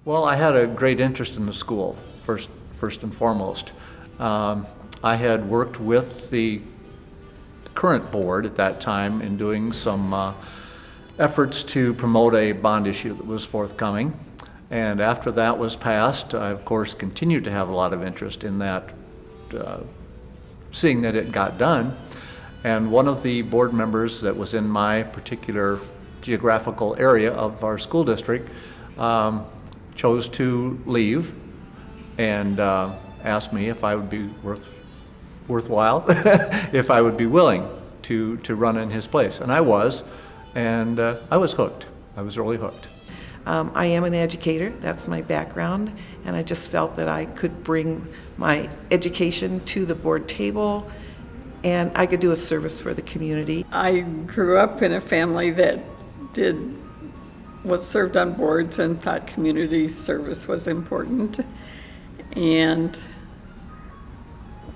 Well, I had a great interest in the school, first and foremost. I had worked with the current board at that time in doing some efforts to promote a bond issue that was forthcoming. And after that was passed, I, of course, continued to have a lot of interest in that, seeing that it got done. And one of the board members that was in my particular geographical area of our school district chose to leave and asked me if I would be worthwhile, if I would be willing to run in his place. And I was, and I was hooked. I was really hooked. I am an educator, that's my background, and I just felt that I could bring my education to the board table and I could do a service for the community. I grew up in a family that was served on boards and thought community service was important. And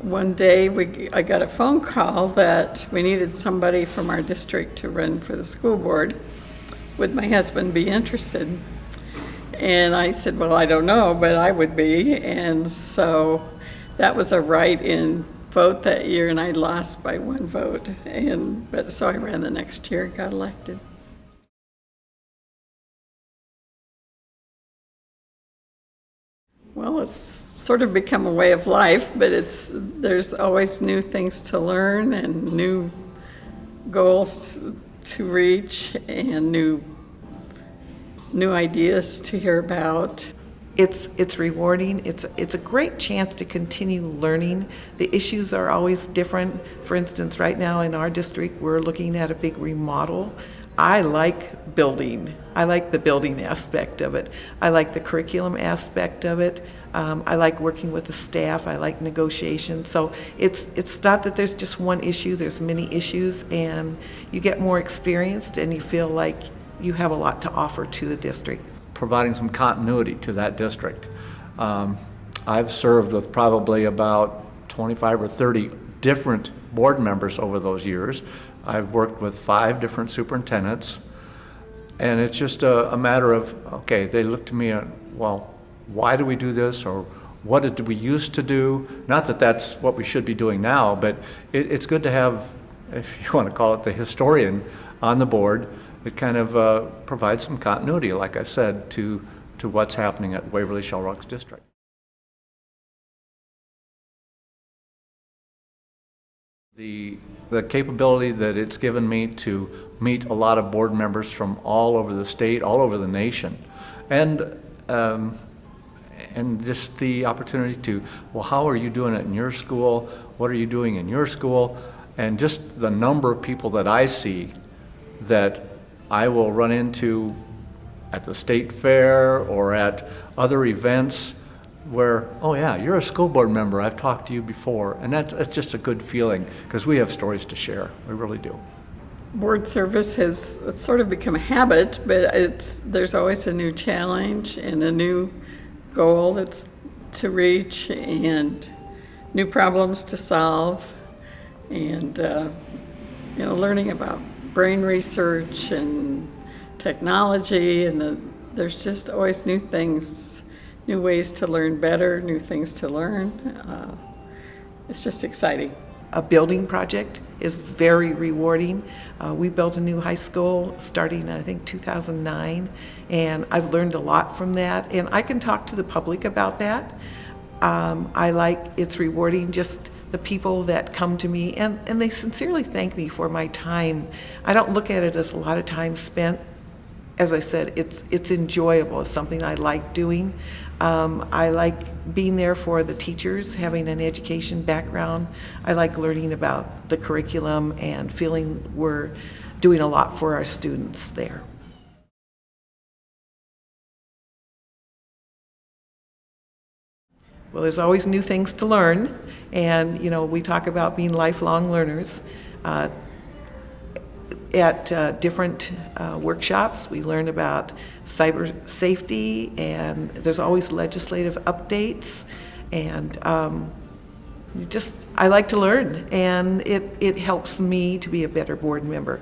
one day I got a phone call that we needed somebody from our district to run for the school board. Would my husband be interested? And I said, well, I don't know, but I would be. And so that was a write-in vote that year, and I lost by 1 vote. But so I ran the next year and got elected. Well, it's sort of become a way of life, but there's always new things to learn and new goals to reach and new ideas to hear about. It's rewarding. It's a great chance to continue learning. The issues are always different. For instance, right now in our district, we're looking at a big remodel. I like building. I like the building aspect of it. I like the curriculum aspect of it. I like working with the staff. I like negotiation. So it's not that there's just one issue. There's many issues, and you get more experienced, and you feel like you have a lot to offer to the district. Providing some continuity to that district. I've served with probably about 25 or 30 different board members over those years. I've worked with 5 different superintendents, and it's just a matter of, okay, they look to me and, well, why do we do this, or what did we used to do? Not that that's what we should be doing now, but it's good to have, if you want to call it, the historian on the board. It kind of provides some continuity, like I said, to what's happening at Waverly Shell-Rock District. The capability that it's given me to meet a lot of board members from all over the state, all over the nation, and just the opportunity to, well, how are you doing it in your school? What are you doing in your school? And just the number of people that I see that I will run into at the state fair or at other events where, oh yeah, you're a school board member, I've talked to you before. And that's just a good feeling, because we have stories to share, we really do. Board service has sort of become a habit, but there's always a new challenge and a new goal that's to reach and new problems to solve, and learning about brain research and technology, and there's just always new things, new ways to learn better, new things to learn. It's just exciting. A building project is very rewarding. We built a new high school starting, I think, 2009, and I've learned a lot from that, and I can talk to the public about that. It's rewarding, just the people that come to me, and they sincerely thank me for my time. I don't look at it as a lot of time spent. As I said, it's enjoyable. It's something I like doing. I like being there for the teachers, having an education background. I like learning about the curriculum and feeling we're doing a lot for our students there. Well, there's always new things to learn, and we talk about being lifelong learners. At different workshops, we learn about cyber safety, and there's always legislative updates, and I like to learn, and it helps me to be a better board member.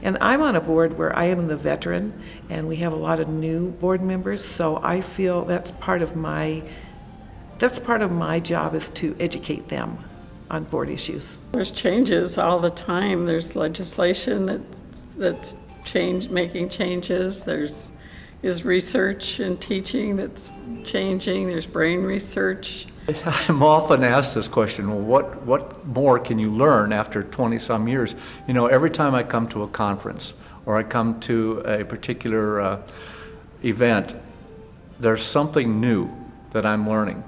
And I'm on a board where I am the veteran, and we have a lot of new board members, so I feel that's part of my job, is to educate them on board issues. There's changes all the time. There's legislation that's making changes. There's research and teaching that's changing. There's brain research. I'm often asked this question, well, what more can you learn after 20-some years? You know, every time I come to a conference or I come to a particular event, there's something new that I'm learning.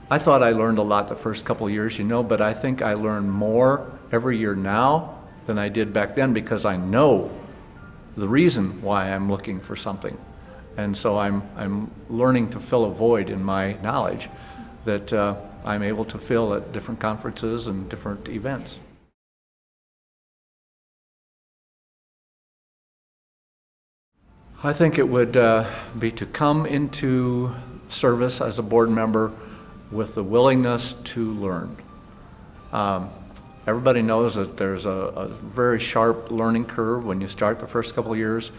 I thought I learned a lot the first couple of years, you know, but I think I learn more every year now than I did back then, because I know the reason why I'm looking for something. And so I'm learning to fill a void in my knowledge that I'm able to fill at different conferences and different events. I think it would be to come into service as a board member with the willingness to learn. Everybody knows that there's a very sharp learning curve when you start the first couple of years.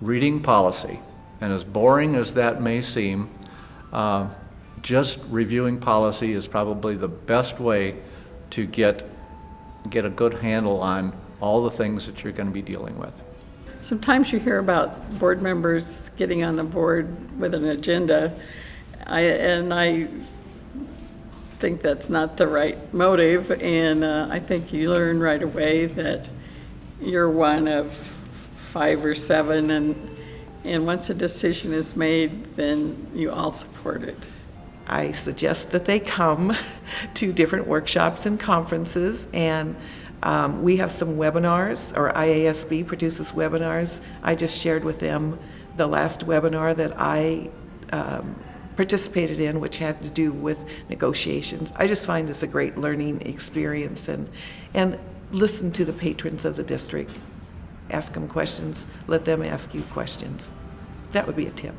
Reading policy, and as boring as that may seem, just reviewing policy is probably the best way to get a good handle on all the things that you're going to be dealing with. Sometimes you hear about board members getting on the board with an agenda, and I think that's not the right motive, and I think you learn right away that you're one of 5 or 7, and once a decision is made, then you all support it. I suggest that they come to different workshops and conferences, and we have some webinars, or IASB produces webinars. I just shared with them the last webinar that I participated in, which had to do with negotiations. I just find this a great learning experience, and listen to the patrons of the district. Ask them questions, let them ask you questions. That would be a tip.